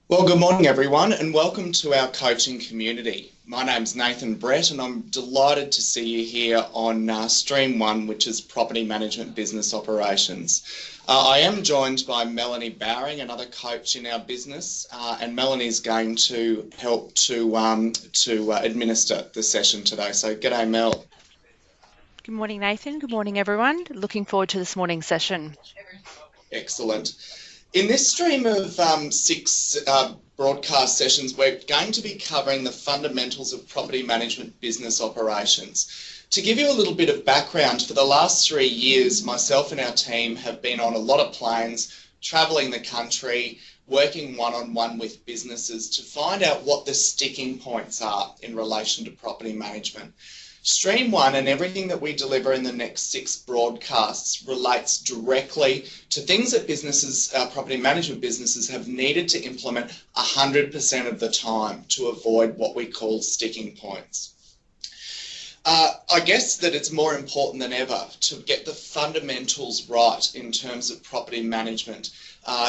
Well, good morning, everyone, and welcome to our coaching community. My name's Nathan Brett, and I'm delighted to see you here on Stream 1, which is Property Management Business Operations. I am joined by Melanie Bowring, another coach in our business, and Melanie's going to help to administer the session today. So, g'day, Mel. Good morning, Nathan. Good morning, everyone. Looking forward to this morning's session. Excellent. In this stream of six broadcast sessions, we're going to be covering the fundamentals of property management business operations. To give you a little bit of background, for the last 3 years, myself and our team have been on a lot of planes, travelling the country, working one-on-one with businesses to find out what the sticking points are in relation to property management. Stream 1 and everything that we deliver in the next 6 broadcasts relates directly to things that businesses, property management businesses, have needed to implement 100% of the time to avoid what we call sticking points. I guess that it's more important than ever to get the fundamentals right in terms of property management.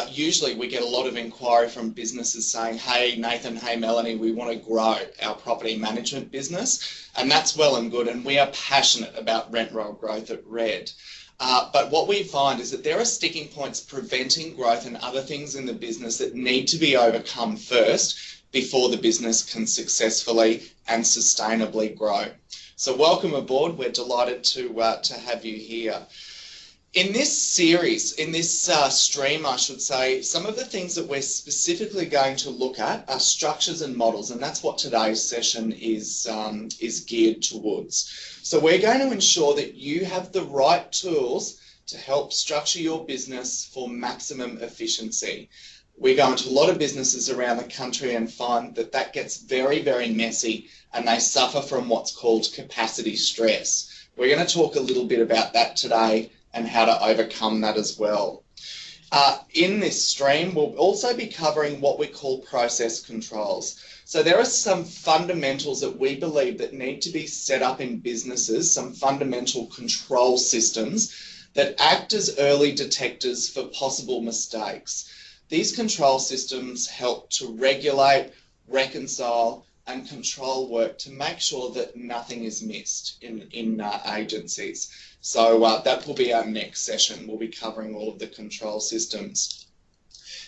Usually we get a lot of inquiry from businesses saying, hey Nathan, hey Melanie, we want to grow our property management business, and that's well and good, and we are passionate about rent roll growth at RED. But what we find is that there are sticking points preventing growth and other things in the business that need to be overcome first before the business can successfully and sustainably grow. So welcome aboard. We're delighted to have you here. In this series, in this stream, I should say, some of the things that we're specifically going to look at are structures and models, and that's what today's session is geared towards. So we're going to ensure that you have the right tools to help structure your business for maximum efficiency. We go into a lot of businesses around the country and find that that gets very, very messy, and they suffer from what's called capacity stress. We're going to talk a little bit about that today and how to overcome that as well. In this stream, we'll also be covering what we call process controls. So there are some fundamentals that we believe that need to be set up in businesses, some fundamental control systems that act as early detectors for possible mistakes. These control systems help to regulate, reconcile, and control work to make sure that nothing is missed in agencies. So that will be our next session. We'll be covering all of the control systems.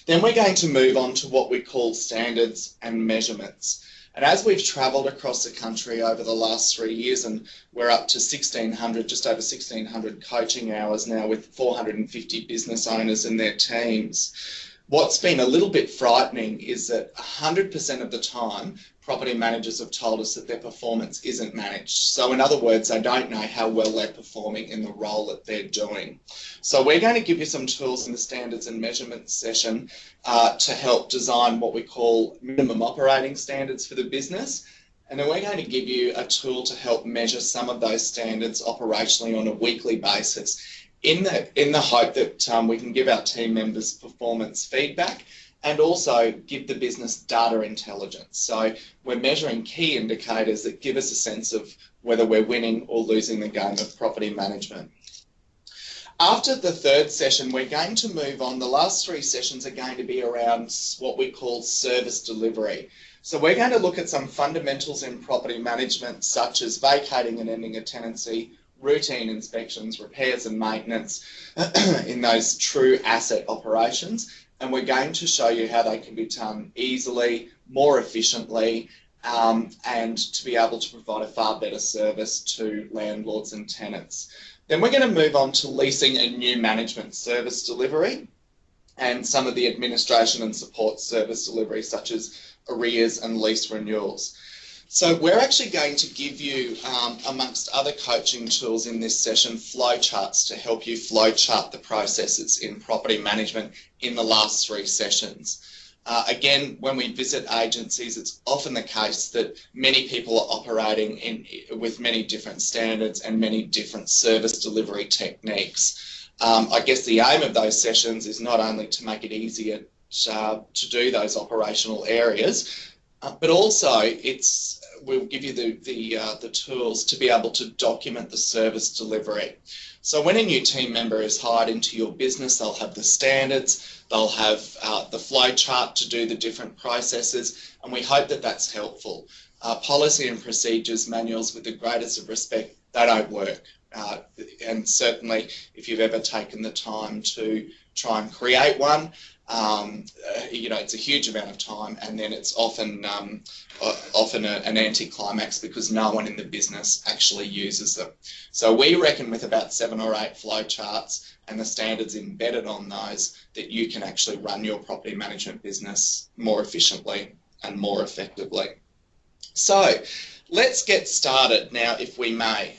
Then we're going to move on to what we call standards and measurements. And as we've travelled across the country over the last 3 years, and we're up to 1,600, just over 1,600 coaching hours now with 450 business owners and their teams, what's been a little bit frightening is that 100% of the time, property managers have told us that their performance isn't managed. So in other words, they don't know how well they're performing in the role that they're doing. So we're going to give you some tools in the standards and measurements session to help design what we call minimum operating standards for the business. And then we're going to give you a tool to help measure some of those standards operationally on a weekly basis in the hope that we can give our team members performance feedback and also give the business data intelligence. So we're measuring key indicators that give us a sense of whether we're winning or losing the game of property management. After the third session, we're going to move on. The last 3 sessions are going to be around what we call service delivery. So we're going to look at some fundamentals in property management, such as vacating and ending a tenancy, routine inspections, repairs and maintenance in those true asset operations. And we're going to show you how they can be done easily, more efficiently, and to be able to provide a far better service to landlords and tenants. Then we're going to move on to leasing and new management service delivery and some of the administration and support service delivery, such as arrears and lease renewals. So we're actually going to give you, amongst other coaching tools in this session, flowcharts to help you flowchart the processes in property management in the last 3 sessions. Again, when we visit agencies, it's often the case that many people are operating with many different standards and many different service delivery techniques. I guess the aim of those sessions is not only to make it easier to do those operational areas, but also we'll give you the tools to be able to document the service delivery. So when a new team member is hired into your business, they'll have the standards, they'll have the flow chart to do the different processes, and we hope that that's helpful. Policy and procedures manuals, with the greatest of respect, they don't work. And certainly if you've ever taken the time to try and create one, it's a huge amount of time, and then it's often an anticlimax because no one in the business actually uses them. So we reckon with about 7 or 8 flow charts and the standards embedded on those, that you can actually run your property management business more efficiently and more effectively. So let's get started now, if we may.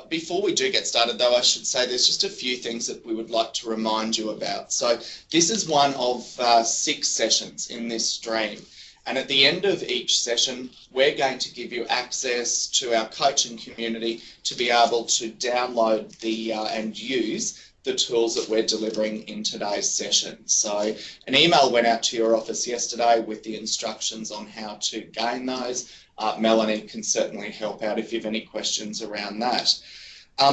Before we do get started, though, I should say there's just a few things that we would like to remind you about. So this is one of 6 sessions in this stream. And at the end of each session, we're going to give you access to our coaching community to be able to download and use the tools that we're delivering in today's session. So an email went out to your office yesterday with the instructions on how to gain those. Melanie can certainly help out if you have any questions around that.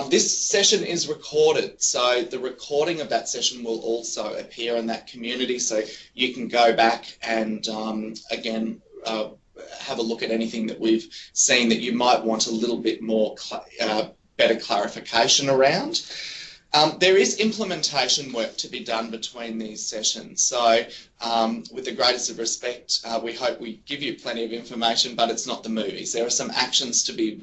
This session is recorded, so the recording of that session will also appear in that community, so you can go back and again have a look at anything that we've seen that you might want a little bit more better clarification around. There is implementation work to be done between these sessions. So with the greatest of respect, we hope we give you plenty of information, but it's not the movies. There are some actions to be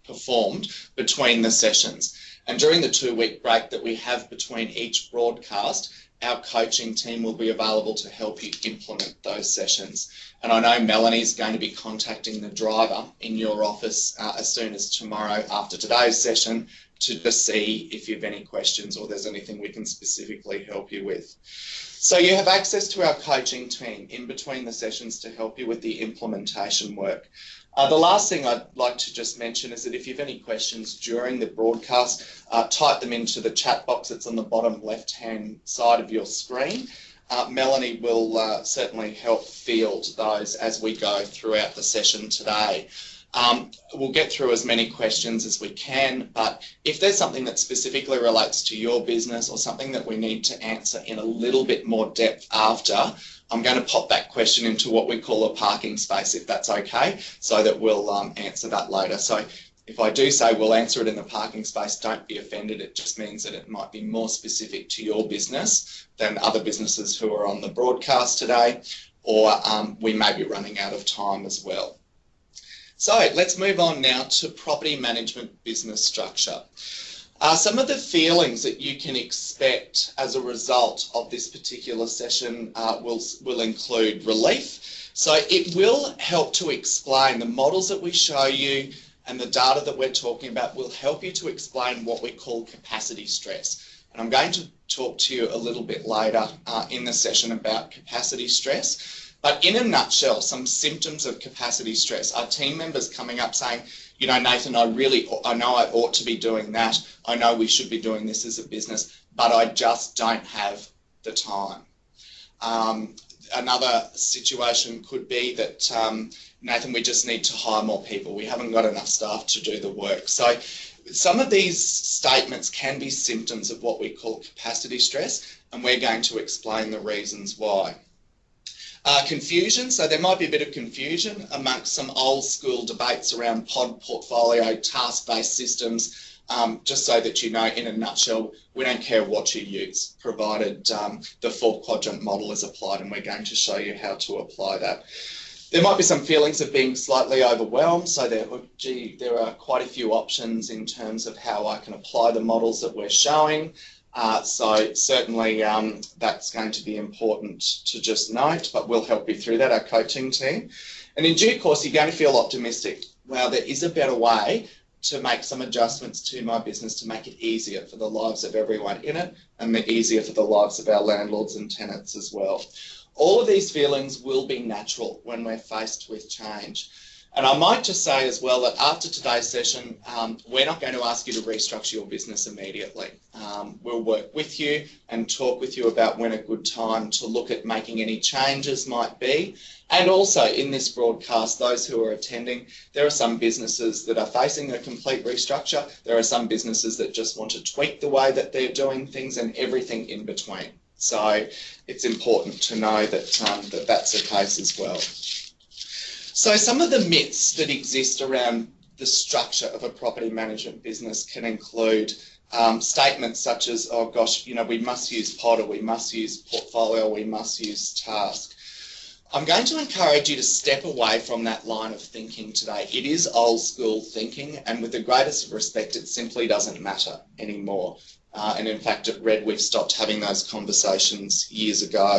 performed between the sessions. And during the 2-week break that we have between each broadcast, our coaching team will be available to help you implement those sessions. And I know Melanie's going to be contacting the driver in your office as soon as tomorrow after today's session to just see if you have any questions or there's anything we can specifically help you with. So you have access to our coaching team in between the sessions to help you with the implementation work. The last thing I'd like to just mention is that if you have any questions during the broadcast, type them into the chat box that's on the bottom left-hand side of your screen. Melanie will certainly help field those as we go throughout the session today. We'll get through as many questions as we can, but if there's something that specifically relates to your business or something that we need to answer in a little bit more depth after, I'm going to pop that question into what we call a parking space, if that's okay, so that we'll answer that later. So if I do say we'll answer it in the parking space, don't be offended. It just means that it might be more specific to your business than other businesses who are on the broadcast today, or we may be running out of time as well. So let's move on now to property management business structure. Some of the feelings that you can expect as a result of this particular session will include relief. So it will help to explain the models that we show you, and the data that we're talking about will help you to explain what we call capacity stress. And I'm going to talk to you a little bit later in the session about capacity stress. But in a nutshell, some symptoms of capacity stress are team members coming up saying, you know, Nathan, I know I ought to be doing that. I know we should be doing this as a business, but I just don't have the time. Another situation could be that, Nathan, we just need to hire more people. We haven't got enough staff to do the work. So some of these statements can be symptoms of what we call capacity stress, and we're going to explain the reasons why. Confusion, so there might be a bit of confusion amongst some old school debates around pod portfolio, task-based systems, just so that you know, in a nutshell, we don't care what you use, provided the 4-quadrant model is applied, and we're going to show you how to apply that. There might be some feelings of being slightly overwhelmed, so there are quite a few options in terms of how I can apply the models that we're showing. So certainly that's going to be important to just note, but we'll help you through that, our coaching team. And in due course, you're going to feel optimistic. Well, there is a better way to make some adjustments to my business to make it easier for the lives of everyone in it, and easier for the lives of our landlords and tenants as well. All of these feelings will be natural when we're faced with change. And I might just say as well that after today's session, we're not going to ask you to restructure your business immediately. We'll work with you and talk with you about when a good time to look at making any changes might be. And also in this broadcast, those who are attending, there are some businesses that are facing a complete restructure. There are some businesses that just want to tweak the way that they're doing things, and everything in between. So it's important to know that that's the case as well. So some of the myths that exist around the structure of a property management business can include statements such as, oh gosh, you know, we must use pod, or we must use portfolio, or we must use task. I'm going to encourage you to step away from that line of thinking today. It is old school thinking, and with the greatest of respect, it simply doesn't matter anymore. And in fact, at Red, we've stopped having those conversations years ago.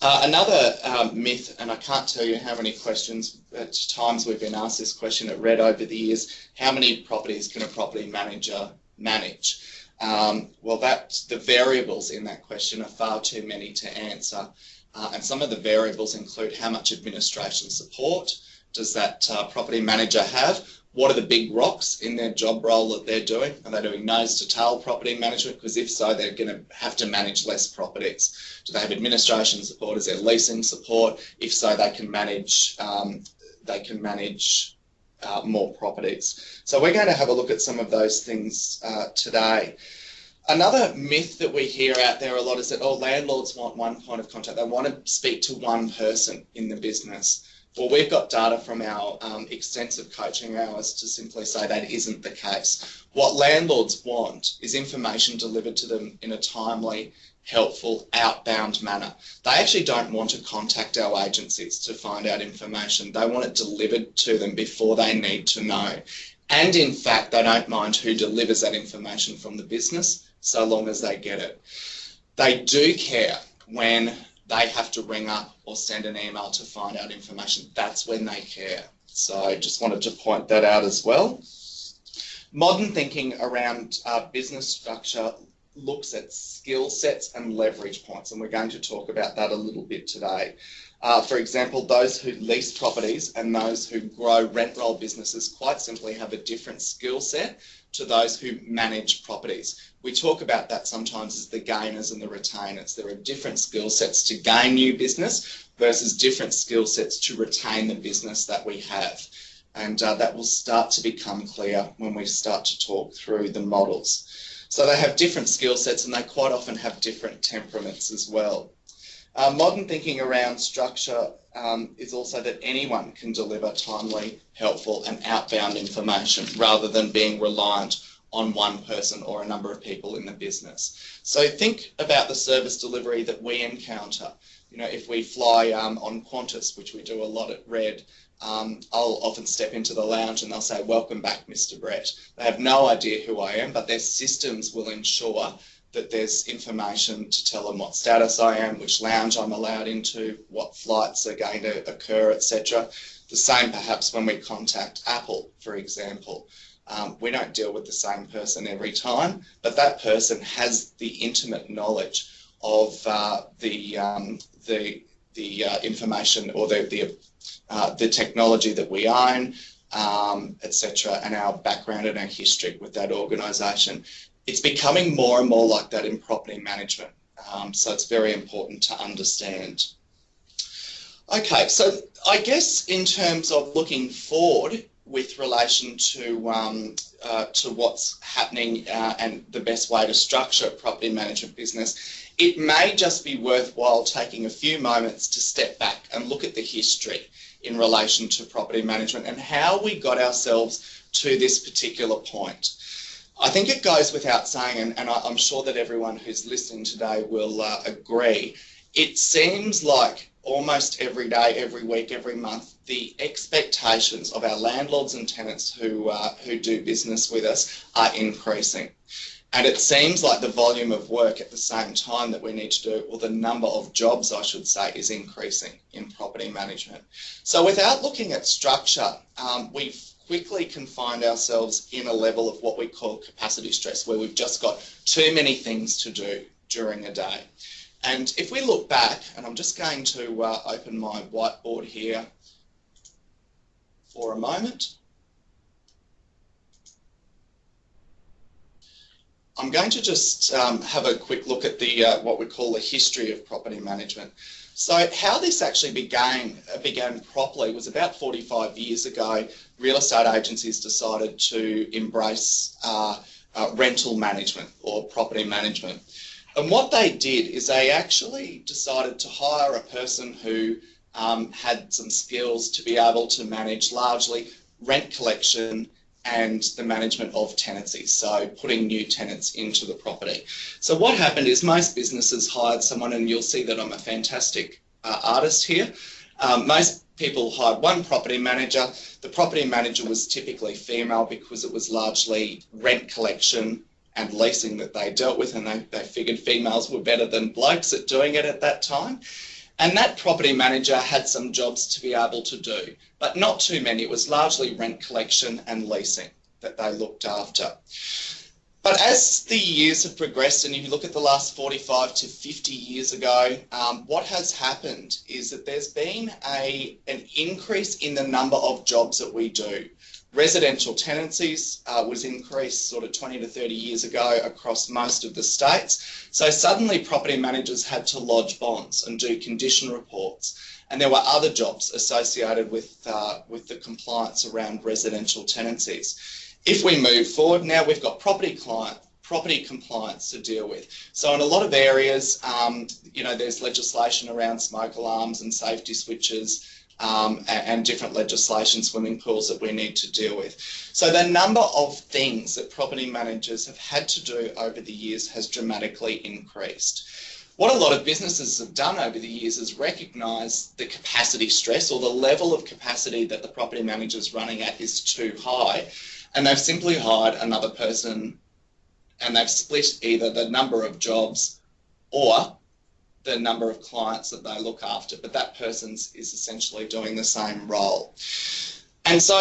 Another myth, and I can't tell you how many questions at times we've been asked this question at Red over the years: how many properties can a property manager manage? Well, the variables in that question are far too many to answer. And some of the variables include how much administration support does that property manager have? What are the big rocks in their job role that they're doing? Are they doing nose to tail property management? Because if so, they're going to have to manage less properties. Do they have administration support? Is there leasing support? If so, they can manage more properties. So we're going to have a look at some of those things today. Another myth that we hear out there a lot is that, oh, landlords want one point of contact. They want to speak to one person in the business. Well, we've got data from our extensive coaching hours to simply say that isn't the case. What landlords want is information delivered to them in a timely, helpful, outbound manner. They actually don't want to contact our agencies to find out information. They want it delivered to them before they need to know. And in fact, they don't mind who delivers that information from the business, so long as they get it. They do care when they have to ring up or send an email to find out information. That's when they care. So I just wanted to point that out as well. Modern thinking around business structure looks at skill sets and leverage points, and we're going to talk about that a little bit today. For example, those who lease properties and those who grow rent roll businesses quite simply have a different skill set to those who manage properties. We talk about that sometimes as the gainers and the retainers. There are different skill sets to gain new business versus different skill sets to retain the business that we have. And that will start to become clear when we start to talk through the models. So they have different skill sets, and they quite often have different temperaments as well. Modern thinking around structure is also that anyone can deliver timely, helpful and outbound information rather than being reliant on one person or a number of people in the business. So think about the service delivery that we encounter. You know, if we fly on Qantas, which we do a lot at Red, I'll often step into the lounge and they'll say, "Welcome back, Mr. Brett." They have no idea who I am, but their systems will ensure that there's information to tell them what status I am, which lounge I'm allowed into, what flights are going to occur, etc. The same perhaps when we contact Apple, for example. We don't deal with the same person every time, but that person has the intimate knowledge of the information or the technology that we own, etc., and our background and our history with that organisation. It's becoming more and more like that in property management, so it's very important to understand. Okay, so I guess in terms of looking forward with relation to what's happening and the best way to structure a property management business, it may just be worthwhile taking a few moments to step back and look at the history in relation to property management and how we got ourselves to this particular point. I think it goes without saying, and I'm sure that everyone who's listening today will agree, it seems like almost every day, every week, every month, the expectations of our landlords and tenants who do business with us are increasing. And it seems like the volume of work at the same time that we need to do, or the number of jobs, I should say, is increasing in property management. So without looking at structure, we quickly can find ourselves in a level of what we call capacity stress, where we've just got too many things to do during a day. And if we look back, and I'm just going to open my whiteboard here. for a moment. I'm going to just have a quick look at the what we call the history of property management. So how this actually began properly was about 45 years ago. Real estate agencies decided to embrace rental management or property management. And what they did is they actually decided to hire a person who had some skills to be able to manage largely rent collection and the management of tenancies, so putting new tenants into the property. So what happened is most businesses hired someone, and you'll see that I'm a fantastic artist here. Most people hired one property manager. The property manager was typically female because it was largely rent collection and leasing that they dealt with, and they figured females were better than blokes at doing it at that time. And that property manager had some jobs to be able to do, but not too many. It was largely rent collection and leasing that they looked after. But as the years have progressed, and if you look at the last 45 to 50 years ago, what has happened is that there's been an increase in the number of jobs that we do. Residential tenancies was increased sort of 20 to 30 years ago across most of the states. So suddenly property managers had to lodge bonds and do condition reports. And there were other jobs associated with the compliance around residential tenancies. If we move forward, now we've got property compliance to deal with. So in a lot of areas, there's legislation around smoke alarms and safety switches, and different legislation, swimming pools that we need to deal with. So the number of things that property managers have had to do over the years has dramatically increased. What a lot of businesses have done over the years is recognise the capacity stress, or the level of capacity that the property manager's running at is too high, and they've simply hired another person, and they've split either the number of jobs or the number of clients that they look after, but that person is essentially doing the same role. And so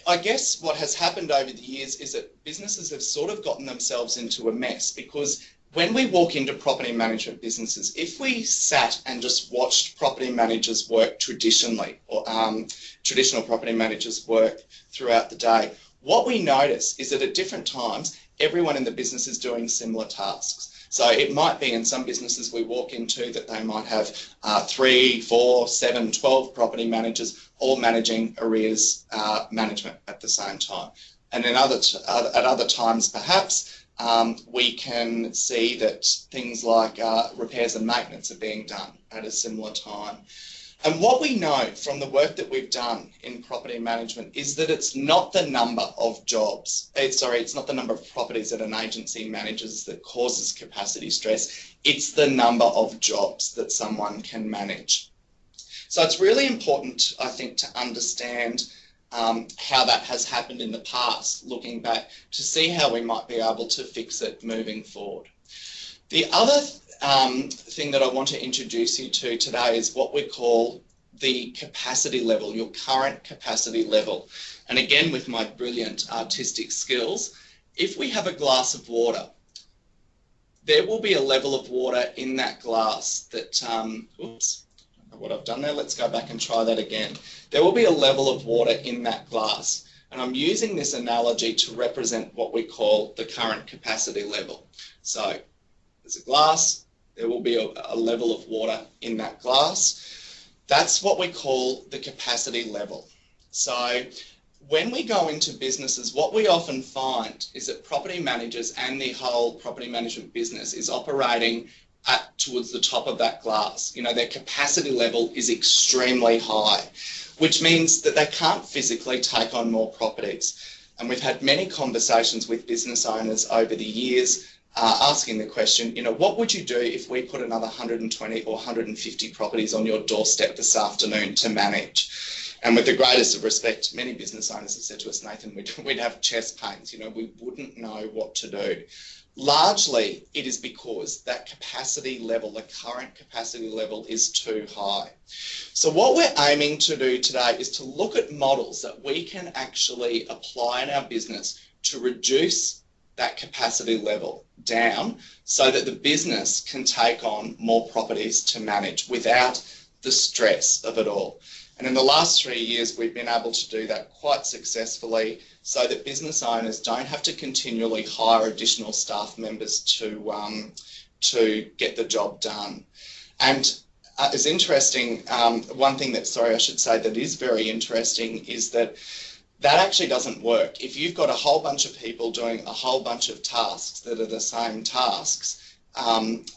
I guess what has happened over the years is that businesses have sort of gotten themselves into a mess, because when we walk into property management businesses, if we sat and just watched property managers work traditionally, or traditional property managers work throughout the day, what we notice is that at different times, everyone in the business is doing similar tasks. So it might be in some businesses we walk into that they might have 3, 4, 7, 12 property managers all managing arrears management at the same time. And then at other times, perhaps, we can see that things like repairs and maintenance are being done at a similar time. And what we know from the work that we've done in property management is that it's not the number of jobs, it's not the number of properties that an agency manages that causes capacity stress, it's the number of jobs that someone can manage. So it's really important, I think, to understand how that has happened in the past, looking back, to see how we might be able to fix it moving forward. The other thing that I want to introduce you to today is what we call the capacity level, your current capacity level. And again, with my brilliant artistic skills, if we have a glass of water, there will be a level of water in that glass that, oops, I don't know what I've done there. Let's go back and try that again. There will be a level of water in that glass. And I'm using this analogy to represent what we call the current capacity level. So there's a glass, there will be a level of water in that glass. That's what we call the capacity level. So when we go into businesses, what we often find is that property managers and the whole property management business is operating towards the top of that glass. You know, their capacity level is extremely high, which means that they can't physically take on more properties. And we've had many conversations with business owners over the years asking the question, you know, what would you do if we put another 120 or 150 properties on your doorstep this afternoon to manage? And with the greatest of respect, many business owners have said to us, Nathan, we'd have chest pains, you know, we wouldn't know what to do. Largely, it is because that capacity level, the current capacity level, is too high. So what we're aiming to do today is to look at models that we can actually apply in our business to reduce that capacity level down so that the business can take on more properties to manage without the stress of it all. And in the last 3 years, we've been able to do that quite successfully so that business owners don't have to continually hire additional staff members to get the job done. And it's interesting, one thing that, I should say that is very interesting is that actually doesn't work. If you've got a whole bunch of people doing a whole bunch of tasks that are the same tasks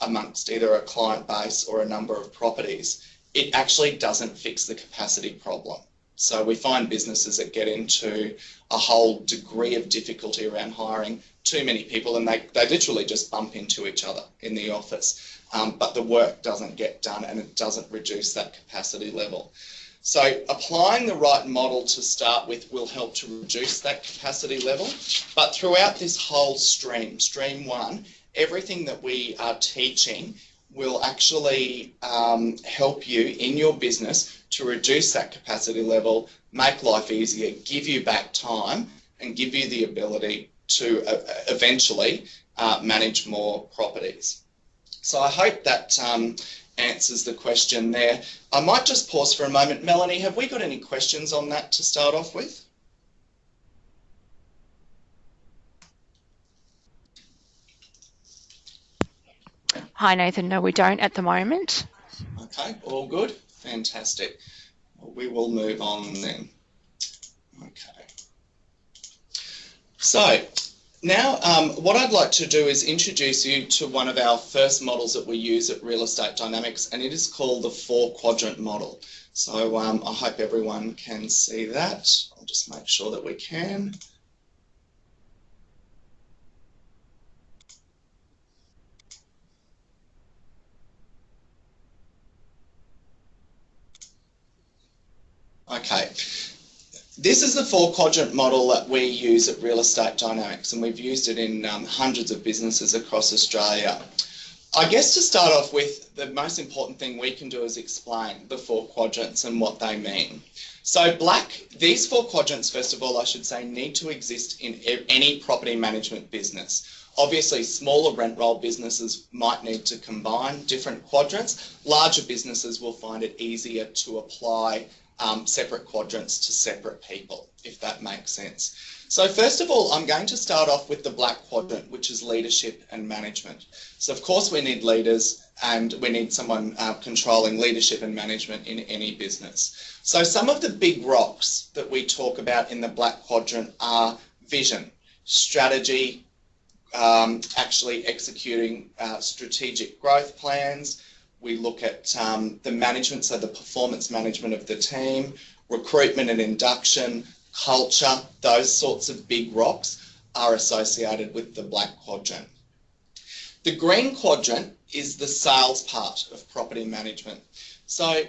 amongst either a client base or a number of properties, it actually doesn't fix the capacity problem. So we find businesses that get into a whole degree of difficulty around hiring too many people, and they literally just bump into each other in the office. But the work doesn't get done and it doesn't reduce that capacity level. So applying the right model to start with will help to reduce that capacity level. But throughout this whole stream 1, everything that we are teaching will actually help you in your business to reduce that capacity level, make life easier, give you back time, and give you the ability to eventually manage more properties. So I hope that answers the question there. I might just pause for a moment. Melanie, have we got any questions on that to start off with? Hi, Nathan. No, we don't at the moment. Okay, all good. Fantastic. Well, we will move on then. Okay. So now what I'd like to do is introduce you to one of our first models that we use at Real Estate Dynamics, and it is called the 4-quadrant model. So I hope everyone can see that. I'll just make sure that we can. Okay, this is the 4-quadrant model that we use at Real Estate Dynamics, and we've used it in hundreds of businesses across Australia. I guess to start off with, the most important thing we can do is explain the 4 quadrants and what they mean. So these 4 quadrants, first of all, I should say, need to exist in any property management business. Obviously, smaller rent roll businesses might need to combine different quadrants. Larger businesses will find it easier to apply separate quadrants to separate people, if that makes sense. So first of all, I'm going to start off with the black quadrant, which is leadership and management. So of course we need leaders and we need someone controlling leadership and management in any business. So some of the big rocks that we talk about in the black quadrant are vision, strategy, actually executing strategic growth plans. We look at the management, so the performance management of the team, recruitment and induction, culture. Those sorts of big rocks are associated with the black quadrant. The green quadrant is the sales part of property management. So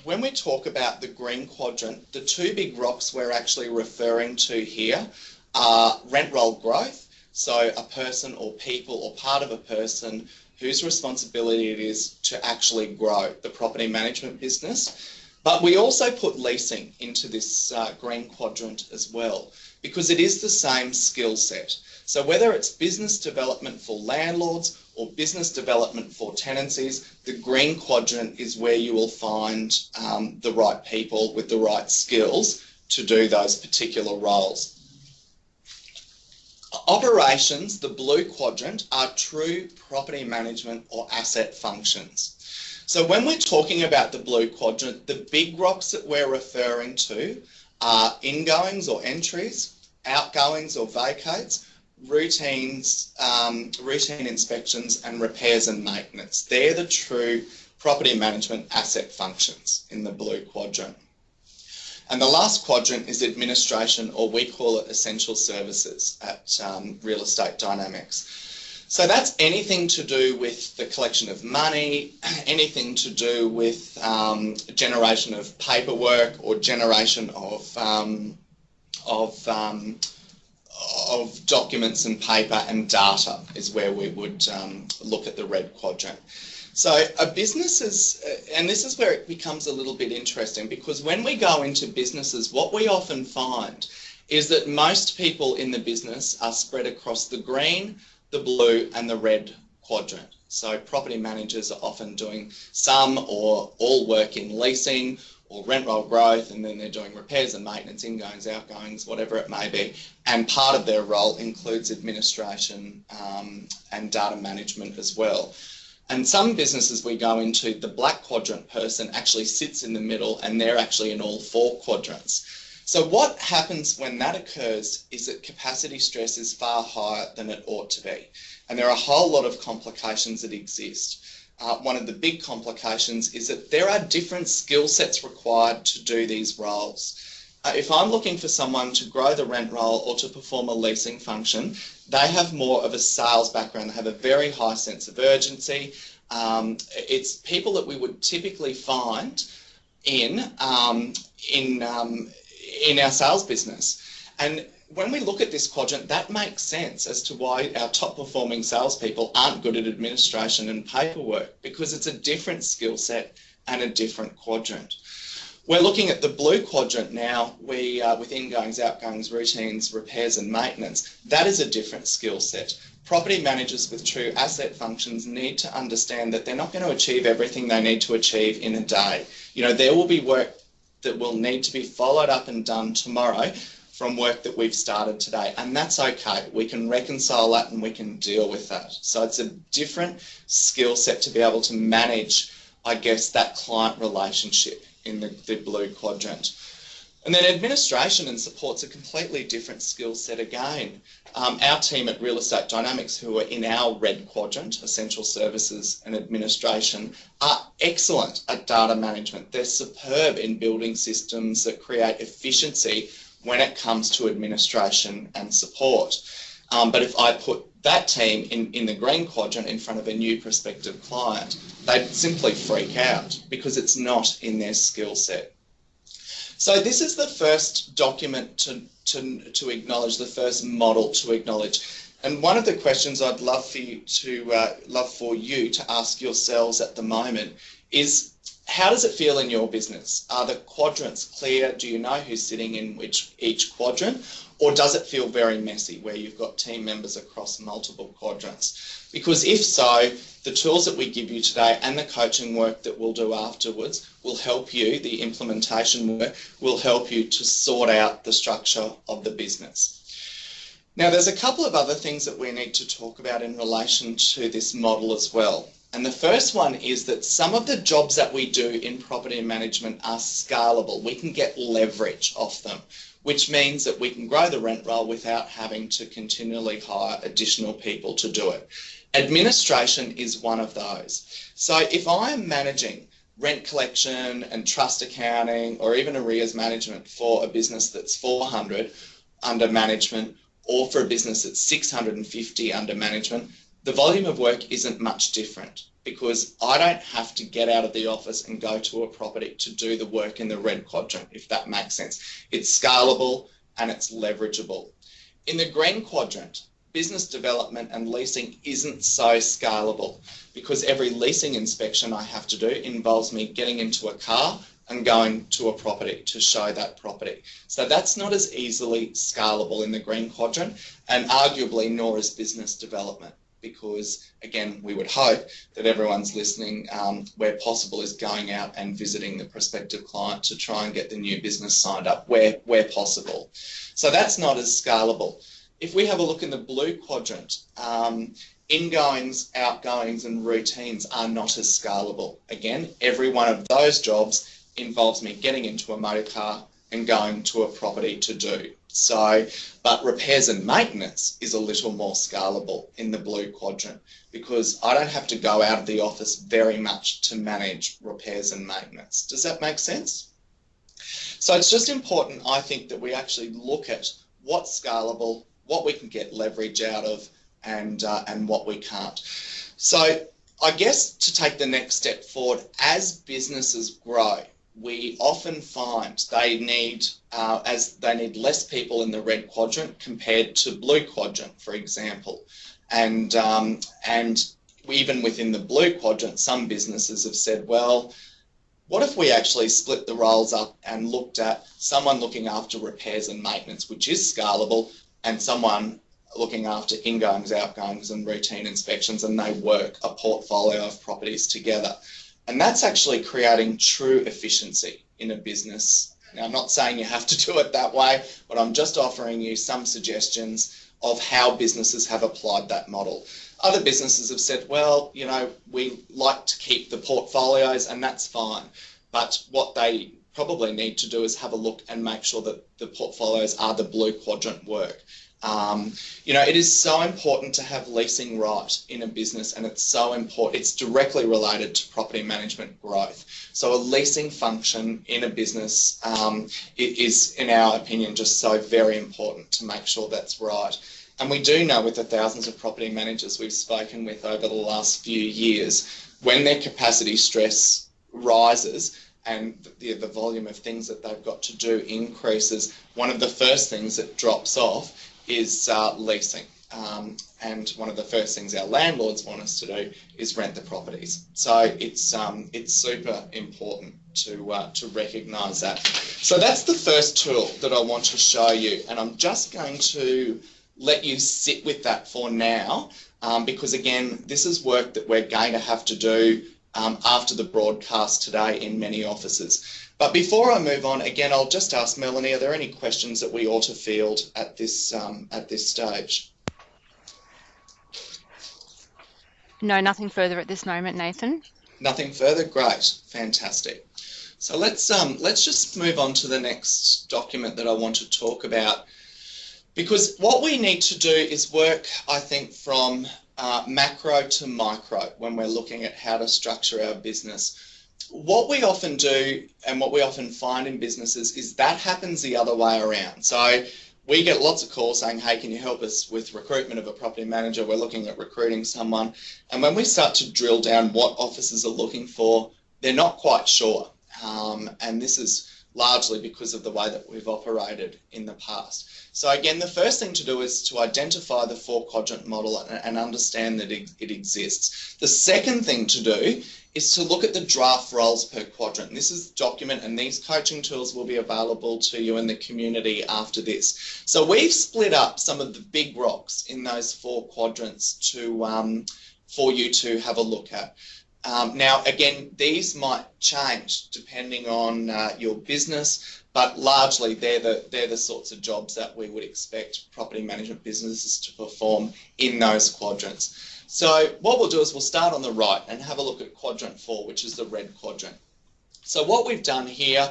when we talk about the green quadrant, the 2 big rocks we're actually referring to here are rent roll growth, so a person or people or part of a person whose responsibility it is to actually grow the property management business. But we also put leasing into this green quadrant as well, because it is the same skill set. So whether it's business development for landlords or business development for tenancies, the green quadrant is where you will find the right people with the right skills to do those particular roles. Operations, the blue quadrant, are true property management or asset functions. So when we're talking about the blue quadrant, the big rocks that we're referring to are ingoings or entries, outgoings or vacates, routines, routine inspections, and repairs and maintenance. They're the true property management asset functions in the blue quadrant. And the last quadrant is administration, or we call it essential services at Real Estate Dynamics. So that's anything to do with the collection of money, anything to do with generation of paperwork or generation of documents and paper and data is where we would look at the red quadrant. So a business is, and this is where it becomes a little bit interesting, because when we go into businesses, what we often find is that most people in the business are spread across the green, the blue and the red quadrant. So property managers are often doing some or all work in leasing, or rent roll growth, and then they're doing repairs and maintenance, ingoings, outgoings, whatever it may be. And part of their role includes administration and data management as well. And some businesses we go into, the black quadrant person actually sits in the middle, and they're actually in all 4 quadrants. So what happens when that occurs is that capacity stress is far higher than it ought to be. And there are a whole lot of complications that exist. One of the big complications is that there are different skill sets required to do these roles. If I'm looking for someone to grow the rent roll or to perform a leasing function, they have more of a sales background. They have a very high sense of urgency. It's people that we would typically find in our sales business. And when we look at this quadrant, that makes sense as to why our top performing salespeople aren't good at administration and paperwork, because it's a different skill set and a different quadrant. We're looking at the blue quadrant now. We with ingoings, outgoings, routines, repairs and maintenance. That is a different skill set. Property managers with true asset functions need to understand that they're not going to achieve everything they need to achieve in a day. You know, there will be work that will need to be followed up and done tomorrow from work that we've started today, and that's okay. We can reconcile that and we can deal with that. So it's a different skill set to be able to manage, I guess, that client relationship in the blue quadrant. And then administration and support's a completely different skill set again. Our team at Real Estate Dynamics, who are in our red quadrant, essential services and administration, are excellent at data management. They're superb in building systems that create efficiency when it comes to administration and support. But if I put that team in the green quadrant in front of a new prospective client, they'd simply freak out because it's not in their skill set. So this is the first document to acknowledge, the first model to acknowledge. And one of the questions I'd love for you to ask yourselves at the moment is, how does it feel in your business? Are the quadrants clear? Do you know who's sitting in each quadrant? Or does it feel very messy where you've got team members across multiple quadrants? Because if so, the tools that we give you today and the coaching work that we'll do afterwards will help you, the implementation work will help you to sort out the structure of the business. Now, there's a couple of other things that we need to talk about in relation to this model as well. And the first one is that some of the jobs that we do in property management are scalable. We can get leverage off them, which means that we can grow the rent roll without having to continually hire additional people to do it. Administration is one of those. So if I'm managing rent collection and trust accounting, or even arrears management for a business that's 400 under management, or for a business that's 650 under management, the volume of work isn't much different, because I don't have to get out of the office and go to a property to do the work in the red quadrant, if that makes sense. It's scalable and it's leverageable. In the green quadrant, business development and leasing isn't so scalable, because every leasing inspection I have to do involves me getting into a car and going to a property to show that property. So that's not as easily scalable in the green quadrant, and arguably nor is business development. Because, again, we would hope that everyone's listening, where possible, is going out and visiting the prospective client to try and get the new business signed up where possible. So that's not as scalable. If we have a look in the blue quadrant, ingoings, outgoings and routines are not as scalable. Again, every one of those jobs involves me getting into a motor car and going to a property to do. So, but repairs and maintenance is a little more scalable in the blue quadrant, because I don't have to go out of the office very much to manage repairs and maintenance. Does that make sense? So it's just important, I think, that we actually look at what's scalable, what we can get leverage out of, and what we can't. So I guess to take the next step forward, as businesses grow, we often find they need less people in the red quadrant compared to blue quadrant, for example. And even within the blue quadrant, some businesses have said, well, what if we actually split the roles up and looked at someone looking after repairs and maintenance, which is scalable, and someone looking after ingoings, outgoings and routine inspections, and they work a portfolio of properties together. And that's actually creating true efficiency in a business. Now, I'm not saying you have to do it that way, but I'm just offering you some suggestions of how businesses have applied that model. Other businesses have said, well, you know, we like to keep the portfolios and that's fine. But what they probably need to do is have a look and make sure that the portfolios are the blue quadrant work. You know, it is so important to have leasing right in a business, and it's so important. It's directly related to property management growth. So a leasing function in a business is, in our opinion, just so very important to make sure that's right. And we do know with the thousands of property managers we've spoken with over the last few years, when their capacity stress rises and the volume of things that they've got to do increases, one of the first things that drops off is leasing. And one of the first things our landlords want us to do is rent the properties. So it's super important to recognise that. So that's the first tool that I want to show you, and I'm just going to let you sit with that for now, because again, this is work that we're going to have to do after the broadcast today in many offices. But before I move on, again, I'll just ask Melanie, are there any questions that we ought to field at this stage? No, nothing further at this moment, Nathan. Nothing further? Great, fantastic. So let's just move on to the next document that I want to talk about, because what we need to do is work, I think, from macro to micro when we're looking at how to structure our business. What we often do and what we often find in businesses is that happens the other way around. So we get lots of calls saying, hey, can you help us with recruitment of a property manager? We're looking at recruiting someone. And when we start to drill down what offices are looking for, they're not quite sure. And this is largely because of the way that we've operated in the past. So again, the first thing to do is to identify the four-quadrant model and understand that it exists. The second thing to do is to look at the draft roles per quadrant. This is the document, and these coaching tools will be available to you in the community after this. So we've split up some of the big rocks in those four quadrants for you to have a look at. Now, again, these might change depending on your business, but largely they're the sorts of jobs that we would expect property management businesses to perform in those quadrants. So what we'll do is we'll start on the right and have a look at quadrant 4, which is the red quadrant. So what we've done here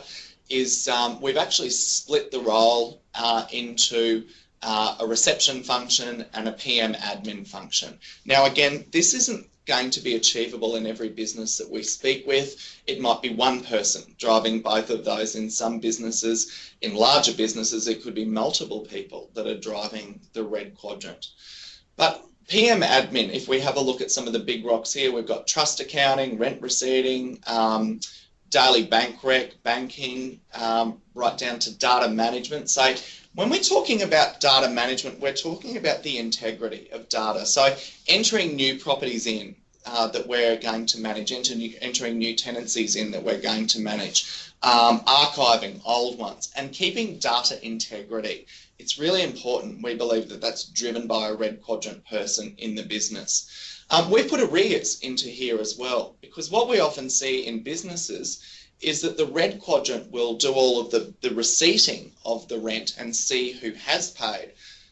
is we've actually split the role into a reception function and a PM admin function. Now, again, this isn't going to be achievable in every business that we speak with. It might be one person driving both of those in some businesses. In larger businesses, it could be multiple people that are driving the red quadrant. But PM admin, if we have a look at some of the big rocks here, we've got trust accounting, rent receipting, daily bank rec, banking, right down to data management. So when we're talking about data management, we're talking about the integrity of data. So entering new properties in that we're going to manage, entering new tenancies in that we're going to manage, archiving old ones, and keeping data integrity. It's really important. We believe that that's driven by a red quadrant person in the business. We've put arrears into here as well, because what we often see in businesses is that the red quadrant will do all of the receipting of the rent and see who has paid.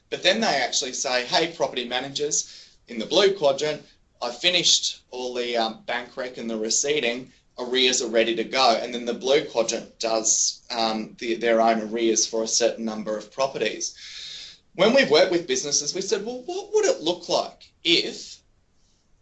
But then they actually say, hey, property managers, in the blue quadrant, I finished all the bank rec and the receipting, arrears are ready to go. And then the blue quadrant does their own arrears for a certain number of properties. When we've worked with businesses, we said, well, what would it look like if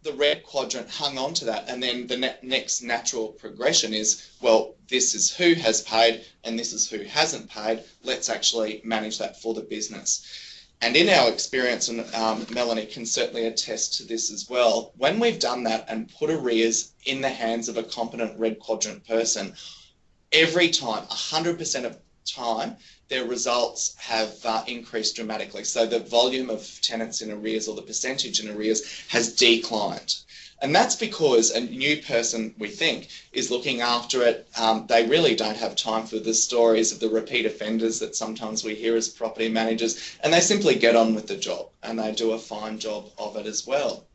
the red quadrant hung on to that, and then the next natural progression is, well, this is who has paid and this is who hasn't paid. Let's actually manage that for the business. And in our experience, and Melanie can certainly attest to this as well, when we've done that and put arrears in the hands of a competent red quadrant person, every time, 100% of time, their results have increased dramatically. So the volume of tenants in arrears, or the percentage in arrears, has declined. And that's because a new person, we think, is looking after it. They really don't have time for the stories of the repeat offenders that sometimes we hear as property managers, and they simply get on with the job and they do a fine job of it as well.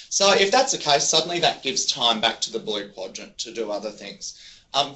So if that's the case, suddenly that gives time back to the blue quadrant to do other things.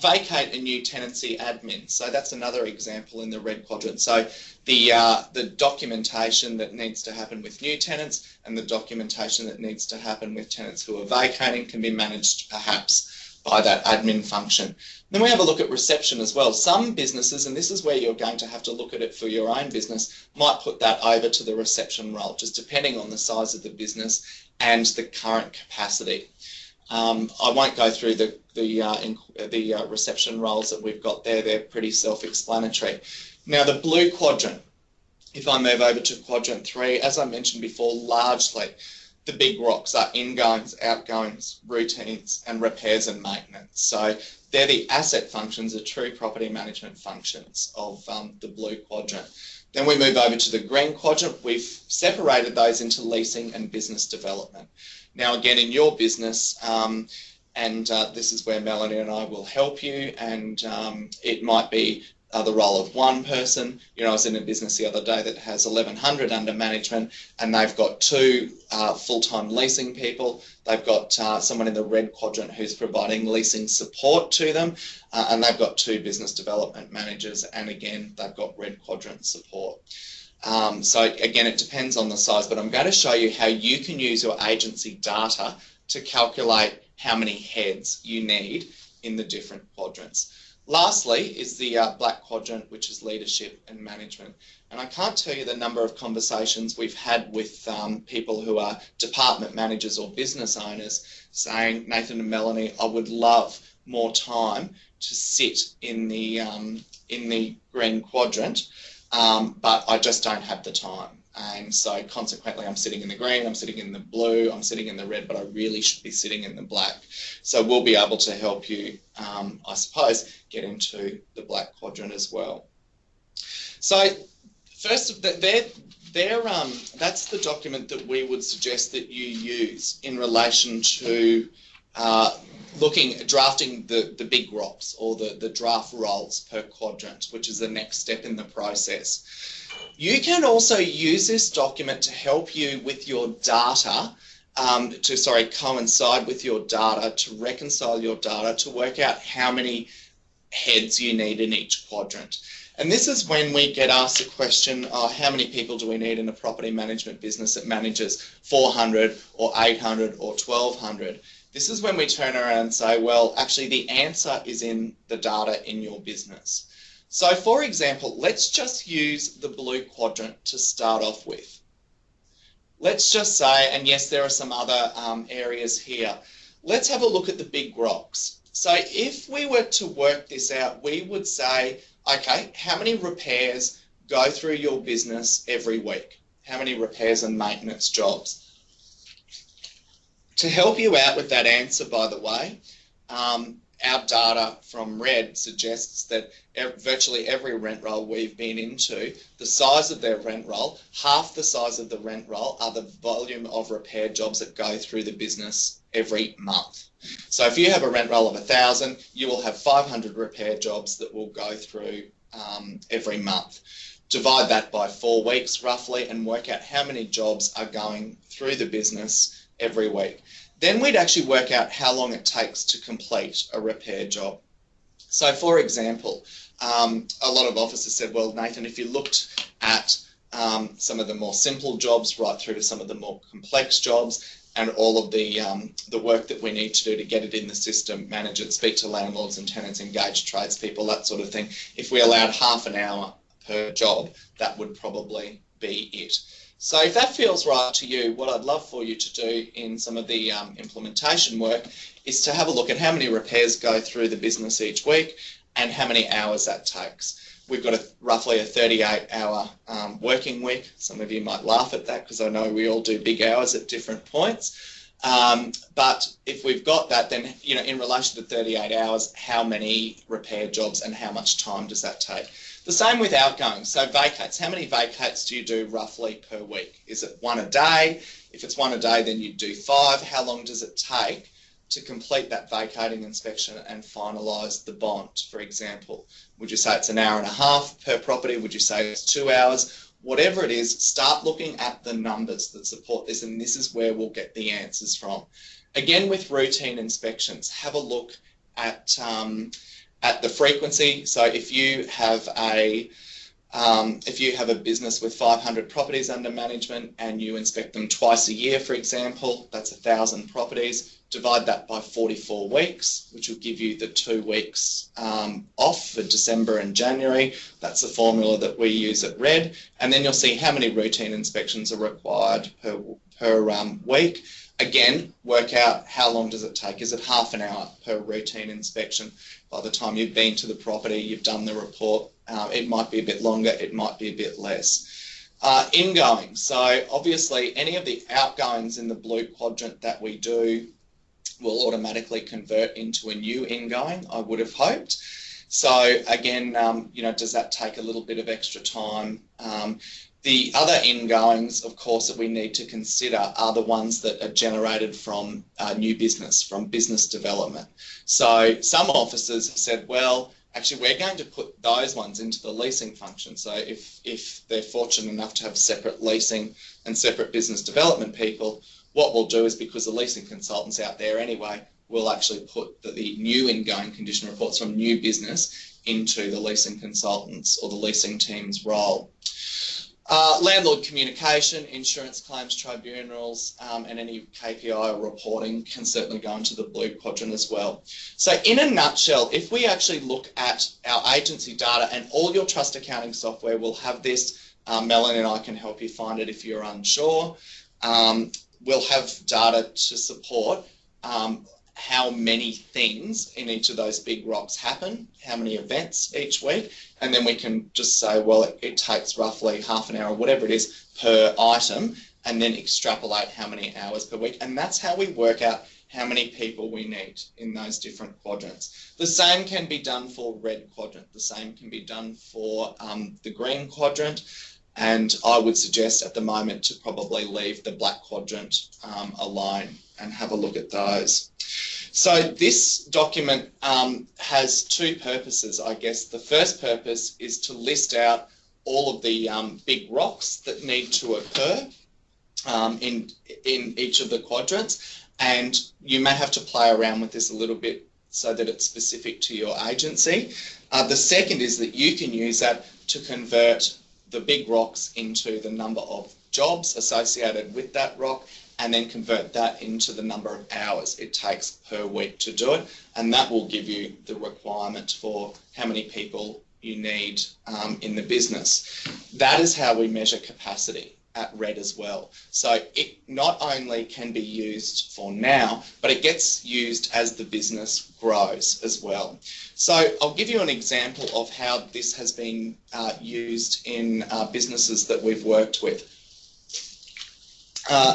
Vacate a new tenancy admin. So that's another example in the red quadrant. So the documentation that needs to happen with new tenants and the documentation that needs to happen with tenants who are vacating can be managed perhaps by that admin function. Then we have a look at reception as well. Some businesses, and this is where you're going to have to look at it for your own business, might put that over to the reception role, just depending on the size of the business and the current capacity. I won't go through the reception roles that we've got there. They're pretty self-explanatory. Now, the blue quadrant, if I move over to quadrant 3, as I mentioned before, largely the big rocks are ingoings, outgoings, routines, and repairs and maintenance. So they're the asset functions, the true property management functions of the blue quadrant. Then we move over to the green quadrant. We've separated those into leasing and business development. Now, again, in your business, this is where Melanie and I will help you, and it might be the role of one person. You know, I was in a business the other day that has 1,100 under management, and they've got 2 full-time leasing people. They've got someone in the red quadrant who's providing leasing support to them, and they've got 2 business development managers, and again, they've got red quadrant support. So again, it depends on the size, but I'm going to show you how you can use your agency data to calculate how many heads you need in the different quadrants. Lastly is the black quadrant, which is leadership and management. And I can't tell you the number of conversations we've had with people who are department managers or business owners saying, Nathan and Melanie, I would love more time to sit in the green quadrant, but I just don't have the time. And so consequently, I'm sitting in the green, I'm sitting in the blue, I'm sitting in the red, but I really should be sitting in the black. So we'll be able to help you, I suppose, get into the black quadrant as well. So first, that's the document that we would suggest that you use in relation to drafting the big rocks or the draft roles per quadrant, which is the next step in the process. You can also use this document to help you with your data, coincide with your data, to reconcile your data, to work out how many heads you need in each quadrant. And this is when we get asked the question, how many people do we need in a property management business that manages 400 or 800 or 1,200? This is when we turn around and say, well, actually the answer is in the data in your business. So for example, let's just use the blue quadrant to start off with. Let's just say, and yes, there are some other areas here. Let's have a look at the big rocks. So if we were to work this out, we would say, okay, how many repairs go through your business every week? How many repairs and maintenance jobs? To help you out with that answer, by the way, our data from RED suggests that virtually every rent roll we've been into, the size of their rent roll, half the size of the rent roll are the volume of repair jobs that go through the business every month. So if you have a rent roll of 1,000, you will have 500 repair jobs that will go through every month. Divide that by 4 weeks roughly and work out how many jobs are going through the business every week. Then we'd actually work out how long it takes to complete a repair job. So for example, a lot of officers said, well, Nathan, if you looked at some of the more simple jobs right through to some of the more complex jobs and all of the work that we need to do to get it in the system, manage it, speak to landlords and tenants, engage tradespeople, that sort of thing, if we allowed half an hour per job, that would probably be it. So if that feels right to you, what I'd love for you to do in some of the implementation work is to have a look at how many repairs go through the business each week and how many hours that takes. We've got roughly a 38-hour working week. Some of you might laugh at that because I know we all do big hours at different points. But if we've got that, then, you know, in relation to 38 hours, how many repair jobs and how much time does that take? The same with outgoings. So vacates. How many vacates do you do roughly per week? Is it 1 a day? If it's 1 a day, then you do 5. How long does it take to complete that vacating inspection and finalise the bond, for example? Would you say it's an hour and a half per property? Would you say it's 2 hours? whatever it is, start looking at the numbers that support this, and this is where we'll get the answers from. Again, with routine inspections, have a look at the frequency. So if you have a business with 500 properties under management and you inspect them twice a year, for example, that's 1,000 properties. Divide that by 44 weeks, which will give you the 2 weeks off for December and January. That's the formula that we use at RED. And then you'll see how many routine inspections are required per week. Again, work out how long does it take. Is it half an hour per routine inspection? By the time you've been to the property, you've done the report, it might be a bit longer, it might be a bit less. Ingoing. So obviously any of the outgoings in the blue quadrant that we do will automatically convert into a new ingoing, I would have hoped. So again, does that take a little bit of extra time? The other ingoings, of course, that we need to consider are the ones that are generated from new business, from business development. So some offices have said, well, actually, we're going to put those ones into the leasing function. So if they're fortunate enough to have separate leasing and separate business development people, what we'll do is, because the leasing consultant's out there anyway, we'll actually put the new ingoing condition reports from new business into the leasing consultants or the leasing team's role. Landlord communication, insurance claims tribunals, and any KPI or reporting can certainly go into the blue quadrant as well. So in a nutshell, if we actually look at our agency data, and all your trust accounting software will have this, Melanie and I can help you find it if you're unsure. We'll have data to support how many things in each of those big rocks happen, how many events each week, and then we can just say, well, it takes roughly half an hour, whatever it is, per item, and then extrapolate how many hours per week. And that's how we work out how many people we need in those different quadrants. The same can be done for red quadrant. The same can be done for the green quadrant. And I would suggest at the moment to probably leave the black quadrant alone and have a look at those. So this document has two purposes, I guess. The first purpose is to list out all of the big rocks that need to occur in each of the quadrants. And you may have to play around with this a little bit so that it's specific to your agency. The second is that you can use that to convert the big rocks into the number of jobs associated with that rock, and then convert that into the number of hours it takes per week to do it. And that will give you the requirement for how many people you need in the business. That is how we measure capacity at RED as well. So it not only can be used for now, but it gets used as the business grows as well. So I'll give you an example of how this has been used in businesses that we've worked with.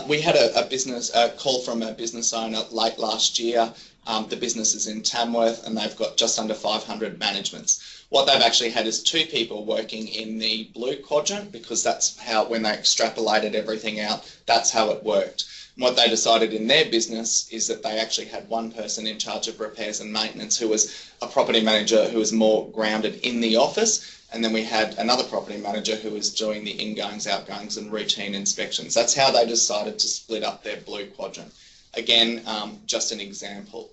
We had a call from a business owner late last year. The business is in Tamworth and they've got just under 500 managements. What they've actually had is 2 people working in the blue quadrant, because that's how, when they extrapolated everything out, that's how it worked. And what they decided in their business is that they actually had one person in charge of repairs and maintenance who was a property manager who was more grounded in the office. And then we had another property manager who was doing the ingoings, outgoings and routine inspections. That's how they decided to split up their blue quadrant. Again, just an example.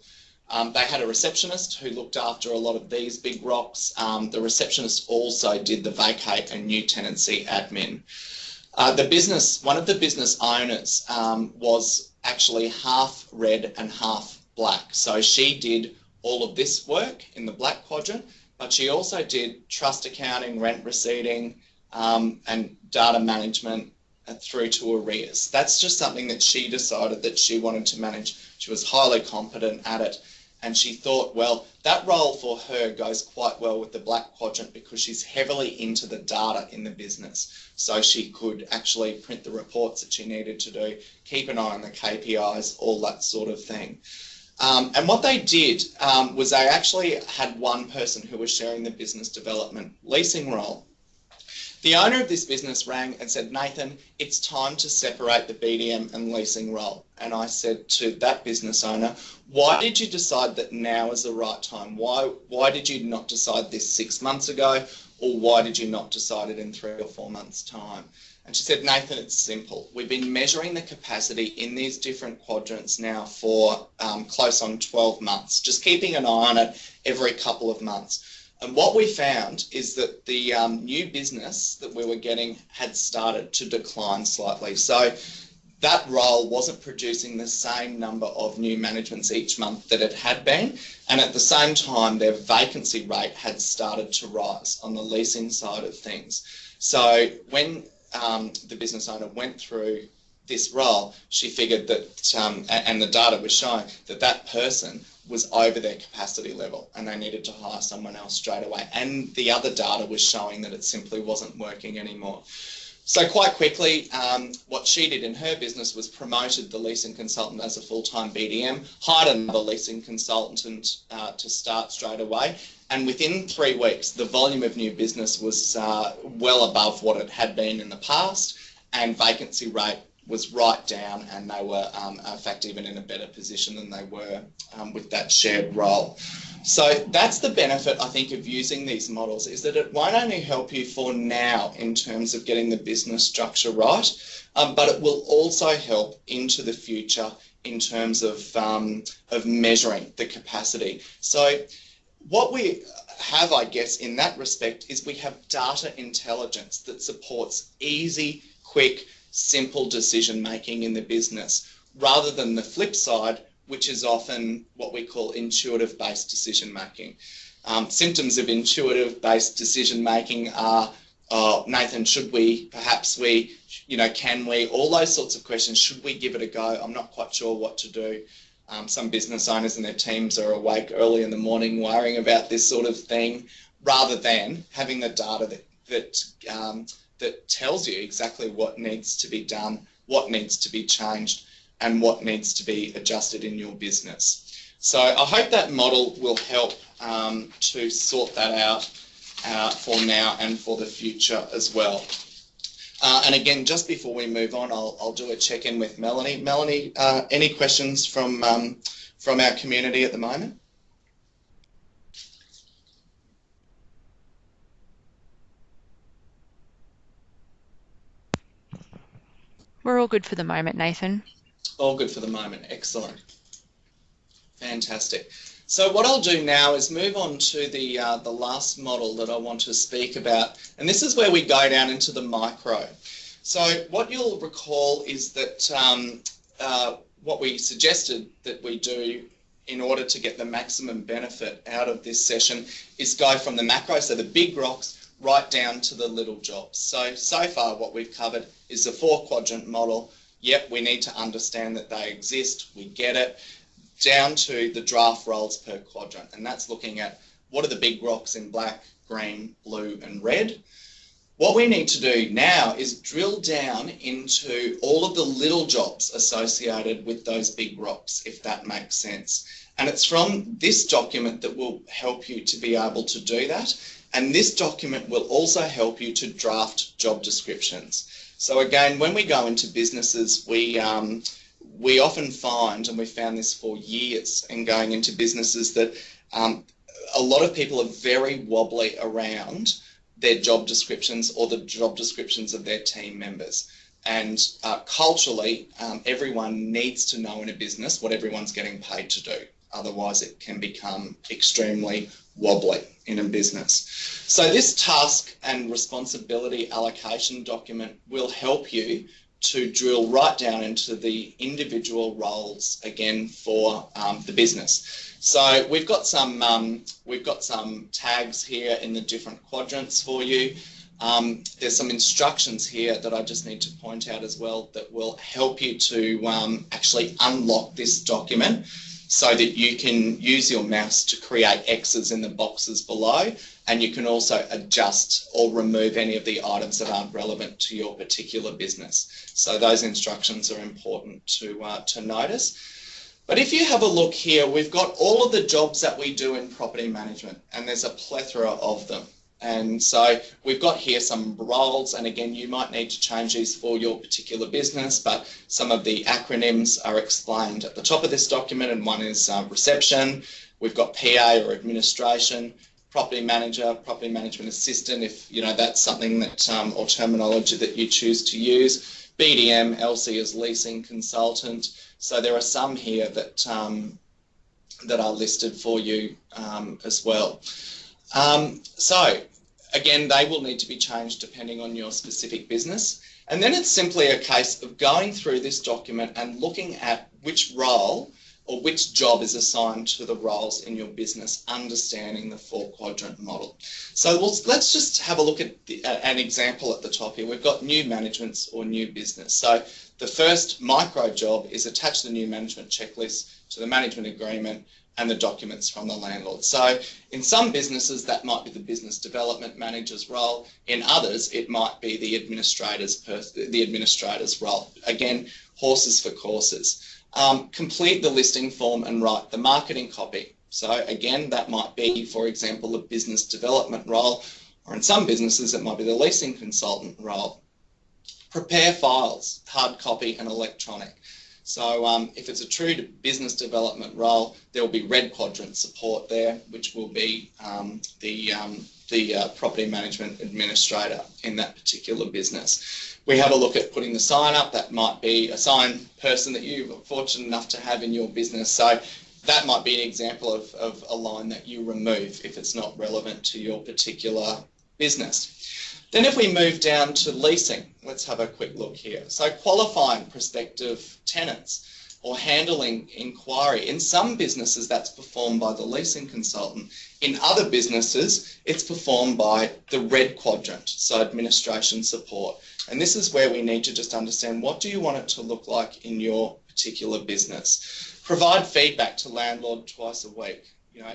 They had a receptionist who looked after a lot of these big rocks. The receptionist also did the vacate and new tenancy admin. One of the business owners was actually half red and half black. So she did all of this work in the black quadrant, but she also did trust accounting, rent receipting, and data management through to arrears. That's just something that she decided that she wanted to manage. She was highly competent at it. And she thought, well, that role for her goes quite well with the black quadrant because she's heavily into the data in the business. So she could actually print the reports that she needed to do, keep an eye on the KPIs, all that sort of thing. And what they did was they actually had one person who was sharing the business development leasing role. The owner of this business rang and said, Nathan, it's time to separate the BDM and leasing role. And I said to that business owner, why did you decide that now is the right time? Why did you not decide this 6 months ago or why did you not decide it in 3 or 4 months' time? And she said, Nathan, it's simple. We've been measuring the capacity in these different quadrants now for close on 12 months, just keeping an eye on it every couple of months. And what we found is that the new business that we were getting had started to decline slightly. So that role wasn't producing the same number of new managements each month that it had been. And at the same time, their vacancy rate had started to rise on the leasing side of things. So when the business owner went through this role, she figured that, and the data was showing that that person was over their capacity level and they needed to hire someone else straight away. And the other data was showing that it simply wasn't working anymore. So quite quickly, what she did in her business was promoted the leasing consultant as a full-time BDM, hired another leasing consultant to start straight away. And within 3 weeks, the volume of new business was well above what it had been in the past, and vacancy rate was right down, and they were in fact even in a better position than they were with that shared role. So that's the benefit, I think, of using these models, is that it won't only help you for now in terms of getting the business structure right, but it will also help into the future in terms of measuring the capacity. So what we have, I guess, in that respect is we have data intelligence that supports easy, quick, simple decision making in the business, rather than the flip side, which is often what we call intuitive-based decision-making. Symptoms of intuitive-based decision-making are, Nathan, should we, perhaps we, can we, all those sorts of questions. Should we give it a go? I'm not quite sure what to do. Some business owners and their teams are awake early in the morning worrying about this sort of thing, rather than having the data that tells you exactly what needs to be done, what needs to be changed, and what needs to be adjusted in your business. So I hope that model will help to sort that out for now and for the future as well. And again, just before we move on, I'll do a check-in with Melanie. Melanie, any questions from our community at the moment? We're all good for the moment, Nathan. All good for the moment. Excellent. Fantastic. So what I'll do now is move on to the last model that I want to speak about. And this is where we go down into the micro. So what you'll recall is that what we suggested that we do in order to get the maximum benefit out of this session is go from the macro, so the big rocks, right down to the little jobs. So far what we've covered is the 4-quadrant model. Yep, we need to understand that they exist, we get it, down to the draft roles per quadrant. And that's looking at what are the big rocks in black, green, blue and red. What we need to do now is drill down into all of the little jobs associated with those big rocks, if that makes sense. And it's from this document that will help you to be able to do that. And this document will also help you to draft job descriptions. So again, when we go into businesses, we often find, and we've found this for years in going into businesses, that a lot of people are very wobbly around their job descriptions or the job descriptions of their team members. And culturally, everyone needs to know in a business what everyone's getting paid to do. Otherwise, it can become extremely wobbly in a business. So this task and responsibility allocation document will help you to drill right down into the individual roles again for the business. So we've got some tags here in the different quadrants for you. There's some instructions here that I just need to point out as well that will help you to actually unlock this document so that you can use your mouse to create X's in the boxes below, and you can also adjust or remove any of the items that aren't relevant to your particular business. So those instructions are important to notice. But if you have a look here, we've got all of the jobs that we do in property management, and there's a plethora of them. And so we've got here some roles, and again, you might need to change these for your particular business, but some of the acronyms are explained at the top of this document, and one is reception. We've got PA or administration, property manager, property management assistant, if that's something that or terminology that you choose to use. BDM, LC as leasing consultant. So there are some here that that are listed for you as well. So again, they will need to be changed depending on your specific business. And then it's simply a case of going through this document and looking at which role or which job is assigned to the roles in your business, understanding the 4-quadrant model. So let's just have a look at an example at the top here. We've got new managements or new business. So the first micro job is attach the new management checklist to the management agreement and the documents from the landlord. So in some businesses, that might be the business development manager's role. In others, it might be the administrator's role. Again, horses for courses. Complete the listing form and write the marketing copy. So again, that might be, for example, a business development role, or in some businesses, it might be the leasing consultant role. Prepare files, hard copy and electronic. So if it's a true business development role, there will be red quadrant support there, which will be the property management administrator in that particular business. We have a look at putting the sign up. That might be a sign person that you're fortunate enough to have in your business. So that might be an example of a line that you remove if it's not relevant to your particular business. Then if we move down to leasing, let's have a quick look here. So qualifying prospective tenants or handling inquiry. In some businesses, that's performed by the leasing consultant. In other businesses, it's performed by the red quadrant, so administration support. And this is where we need to just understand, what do you want it to look like in your particular business? Provide feedback to landlord twice a week.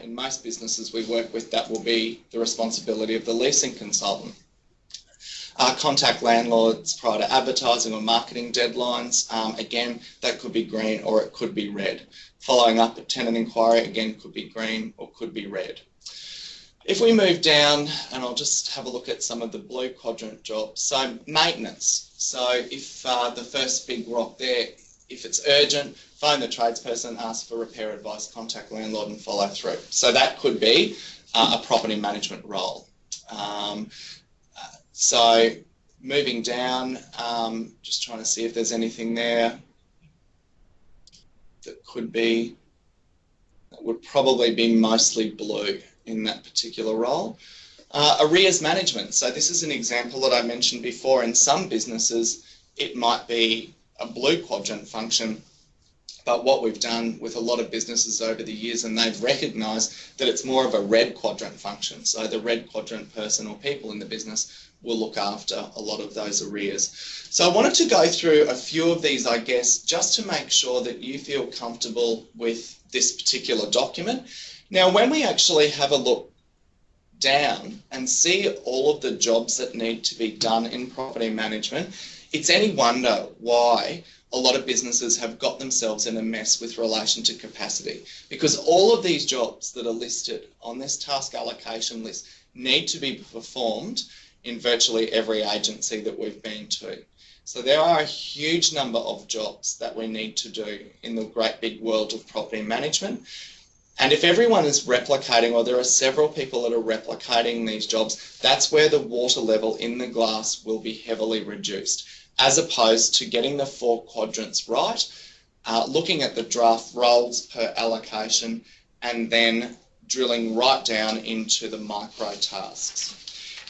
In most businesses we work with, that will be the responsibility of the leasing consultant. Contact landlords prior to advertising or marketing deadlines. Again, that could be green or it could be red. Following up a tenant inquiry, again, could be green or could be red. If we move down, and I'll just have a look at some of the blue quadrant jobs. So maintenance. So if the first big rock there, if it's urgent, phone the tradesperson, ask for repair advice, contact landlord and follow through. So that could be a property management role. So moving down, just trying to see if there's anything there that could be, that would probably be mostly blue in that particular role. Arrears management. So this is an example that I mentioned before. In some businesses, it might be a blue quadrant function, but what we've done with a lot of businesses over the years, and they've recognised that it's more of a red quadrant function. So the red quadrant person or people in the business will look after a lot of those arrears. So I wanted to go through a few of these, I guess, just to make sure that you feel comfortable with this particular document. Now, when we actually have a look down and see all of the jobs that need to be done in property management, it's any wonder why a lot of businesses have got themselves in a mess with relation to capacity, because all of these jobs that are listed on this task allocation list need to be performed in virtually every agency that we've been to. So there are a huge number of jobs that we need to do in the great big world of property management. And if everyone is replicating, or there are several people that are replicating these jobs, that's where the water level in the glass will be heavily reduced, as opposed to getting the 4 quadrants right, looking at the draft roles per allocation, and then drilling right down into the micro tasks.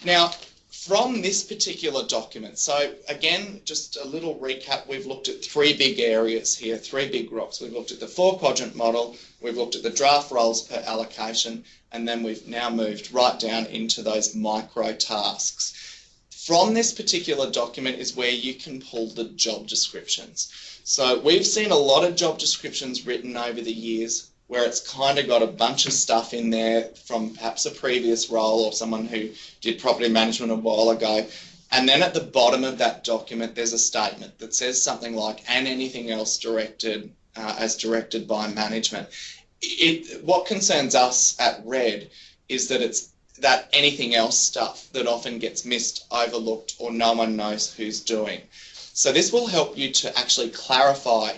Now, from this particular document, so again, just a little recap, we've looked at 3 big areas here, 3 big rocks. We've looked at the 4-quadrant model, we've looked at the draft roles per allocation, and then we've now moved right down into those micro tasks. From this particular document is where you can pull the job descriptions. So we've seen a lot of job descriptions written over the years where it's kind of got a bunch of stuff in there from perhaps a previous role or someone who did property management a while ago. And then at the bottom of that document, there's a statement that says something like, and anything else directed as directed by management. What concerns us at RED is that it's that anything else stuff that often gets missed, overlooked, or no one knows who's doing. So this will help you to actually clarify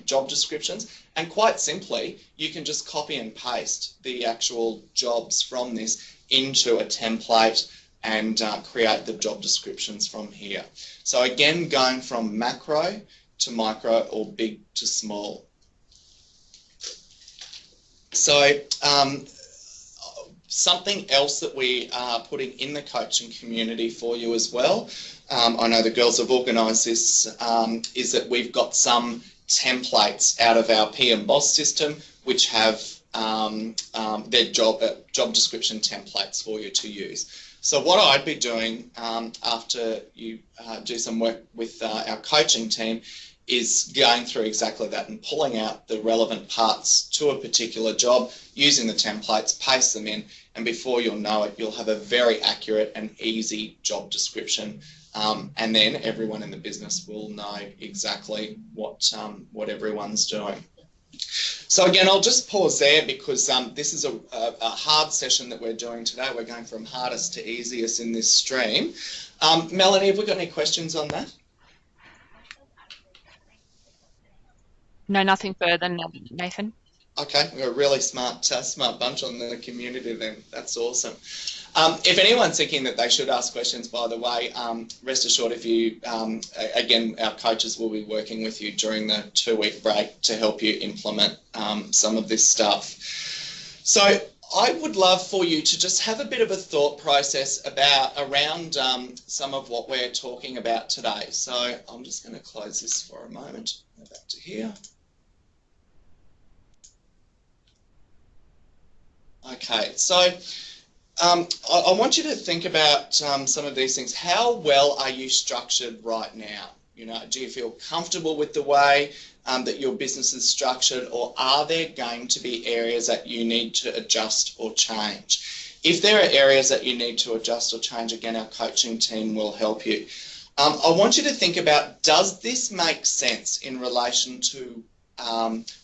job descriptions And quite simply, you can just copy and paste the actual jobs from this into a template and create the job descriptions from here. So again, going from macro to micro or big to small. So something else that we are putting in the coaching community for you as well, I know the girls have organised this, is that we've got some templates out of our PM Boss system which have their job description templates for you to use. So what I'd be doing after you do some work with our coaching team is going through exactly that and pulling out the relevant parts to a particular job, using the templates, paste them in, and before you'll know it, you'll have a very accurate and easy job description. And then everyone in the business will know exactly what everyone's doing. So again, I'll just pause there because this is a hard session that we're doing today. We're going from hardest to easiest in this stream. Melanie, have we got any questions on that? No, nothing further, Nathan. Okay, we're a really smart bunch on the community then. That's awesome. If anyone's thinking that they should ask questions, by the way, rest assured if you, again, our coaches will be working with you during the 2-week break to help you implement some of this stuff. So I would love for you to just have a bit of a thought process around some of what we're talking about today. So I'm just going to close this for a moment. Go back to here. Okay, so I want you to think about some of these things. How well are you structured right now? You know, do you feel comfortable with the way that your business is structured, or are there going to be areas that you need to adjust or change? If there are areas that you need to adjust or change, again, our coaching team will help you. I want you to think about, does this make sense in relation to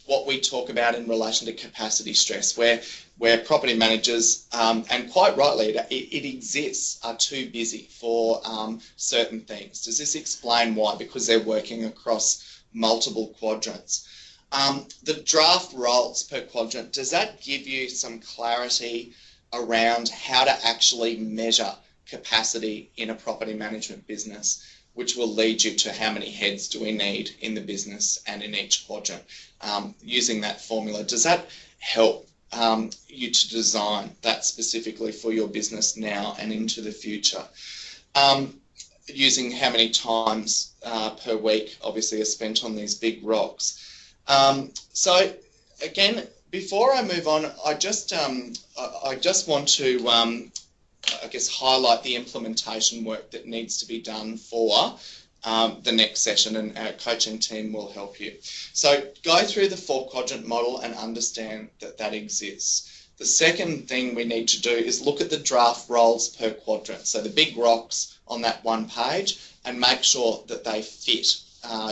what we talk about in relation to capacity stress, where property managers, and quite rightly it exists, are too busy for certain things. Does this explain why? Because they're working across multiple quadrants. The draft roles per quadrant, does that give you some clarity around how to actually measure capacity in a property management business, which will lead you to how many heads do we need in the business and in each quadrant? Using that formula, does that help you to design that specifically for your business now and into the future? Using how many times per week obviously are spent on these big rocks. So again, before I move on, I just want to I guess highlight the implementation work that needs to be done for the next session, and our coaching team will help you. So go through the 4-quadrant model and understand that that exists. The second thing we need to do is look at the draft roles per quadrant, so the big rocks on that one page, and make sure that they fit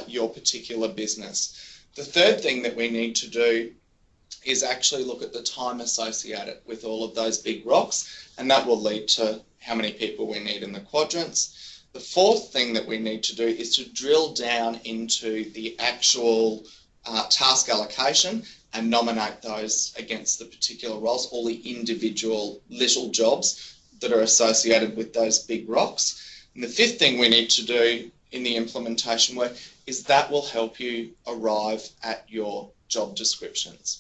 your particular business. The third thing that we need to do is actually look at the time associated with all of those big rocks, and that will lead to how many people we need in the quadrants. The fourth thing that we need to do is to drill down into the actual task allocation and nominate those against the particular roles, all the individual little jobs that are associated with those big rocks. And the fifth thing we need to do in the implementation work is that will help you arrive at your job descriptions.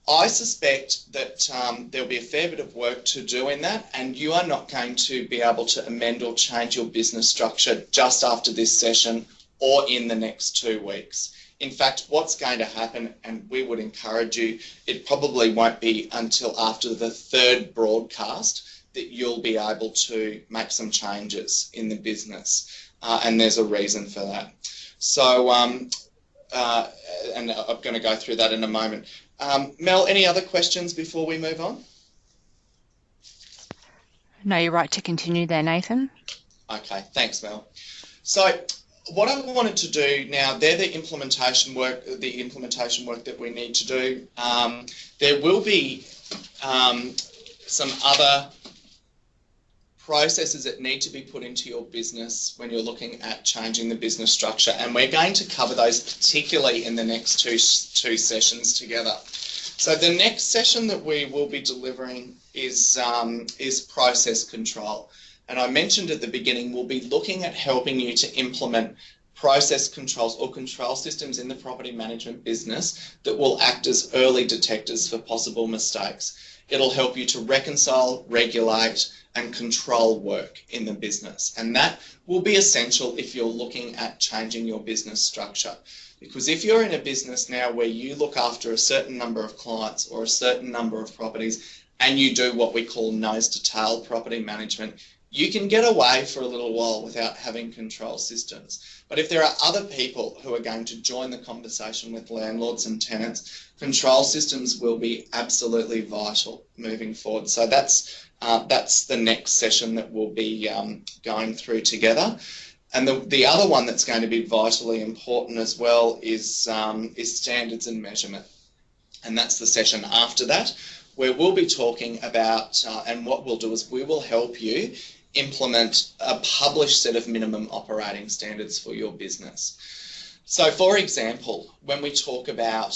I suspect that there'll be a fair bit of work to do in that, and you are not going to be able to amend or change your business structure just after this session or in the next 2 weeks. In fact, what's going to happen, and we would encourage you, it probably won't be until after the 3rd broadcast that you'll be able to make some changes in the business, and there's a reason for that. So, and I'm going to go through that in a moment. Mel, any other questions before we move on? No, you're right to continue there, Nathan. Okay, thanks, Mel. So what I wanted to do now, they're the implementation work that we need to do. There will be some other processes that need to be put into your business when you're looking at changing the business structure. And we're going to cover those particularly in the next two sessions together. So the next session that we will be delivering is process control. And I mentioned at the beginning, we'll be looking at helping you to implement process controls or control systems in the property management business that will act as early detectors for possible mistakes. It'll help you to reconcile, regulate, and control work in the business. And that will be essential if you're looking at changing your business structure. Because if you're in a business now where you look after a certain number of clients or a certain number of properties, and you do what we call nose to tail property management, you can get away for a little while without having control systems. But if there are other people who are going to join the conversation with landlords and tenants, control systems will be absolutely vital moving forward. So that's the next session that we'll be going through together. And the other one that's going to be vitally important as well is standards and measurement. And that's the session after that, where we'll be talking about, and what we'll do is we will help you implement a published set of minimum operating standards for your business. So for example, when we talk about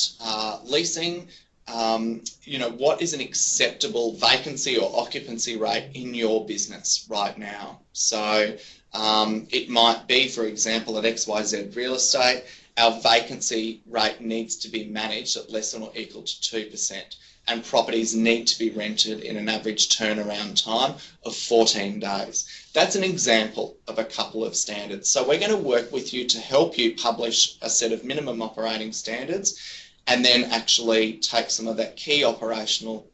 leasing, what is an acceptable vacancy or occupancy rate in your business right now? So it might be, for example, at XYZ Real Estate, our vacancy rate needs to be managed at less than or equal to 2%. And properties need to be rented in an average turnaround time of 14 days. That's an example of a couple of standards. So we're going to work with you to help you publish a set of minimum operating standards and then actually take some of that key operational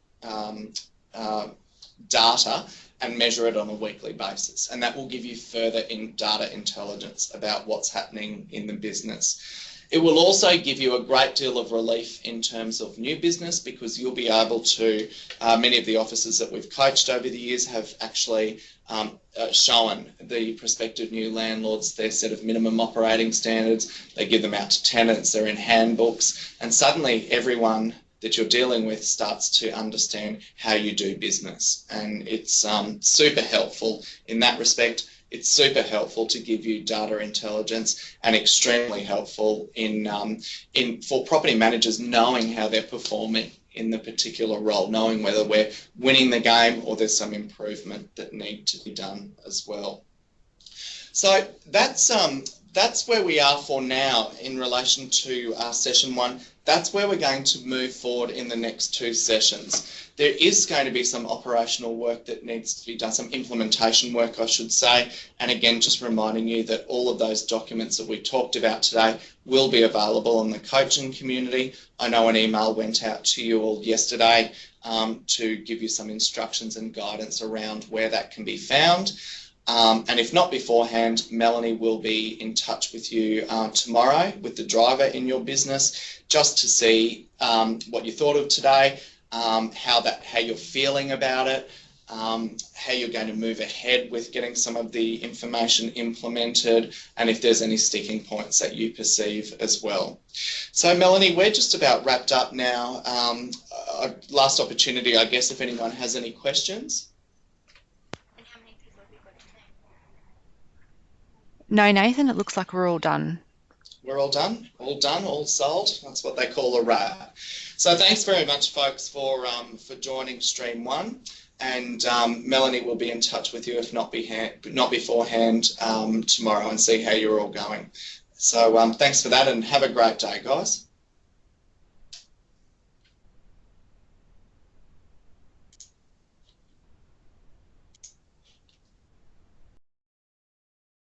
data and measure it on a weekly basis. And that will give you further data intelligence about what's happening in the business. It will also give you a great deal of relief in terms of new business, because you'll be able to, many of the offices that we've coached over the years have actually shown the prospective new landlords their set of minimum operating standards. They give them out to tenants, they're in handbooks, and suddenly everyone that you're dealing with starts to understand how you do business. And it's super helpful in that respect. It's super helpful to give you data intelligence, and extremely helpful for property managers knowing how they're performing in the particular role, knowing whether we're winning the game or there's some improvement that need to be done as well. So that's where we are for now in relation to session one. That's where we're going to move forward in the next two sessions. There is going to be some operational work that needs to be done, some implementation work, I should say. And again, just reminding you that all of those documents that we talked about today will be available on the coaching community. I know an email went out to you all yesterday to give you some instructions and guidance around where that can be found. And if not beforehand, Melanie will be in touch with you tomorrow with the driver in your business, just to see what you thought of today, how you're feeling about it, how you're going to move ahead with getting some of the information implemented, and if there's any sticking points that you perceive as well. So Melanie, we're just about wrapped up now. Last opportunity, I guess, if anyone has any questions. No, Nathan, it looks like we're all done. We're all done, all sold. That's what they call a wrap. So thanks very much, folks, for joining Stream 1. And Melanie will be in touch with you, if not beforehand, tomorrow, and see how you're all going. So thanks for that, and have a great day, guys.